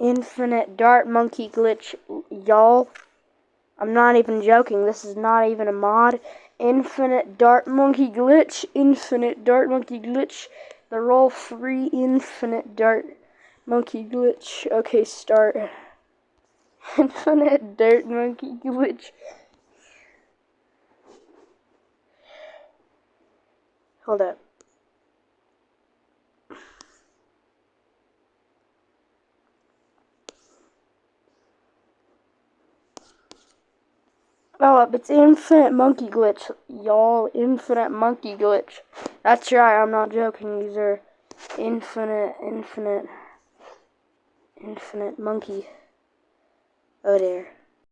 Infinite Dart Monkey glitch, y'all. I'm not even joking. This is not even a mod. Infinite Dart Monkey glitch. Infinite Dart Monkey glitch. The roll free Infinite Dart Monkey glitch. Okay, start. Infinite Dart Monkey glitch. Hold up. Oh, it's Infinite Monkey glitch, y'all. Infinite Monkey glitch. That's right, I'm not joking. These are infinite monkey. Oh dear.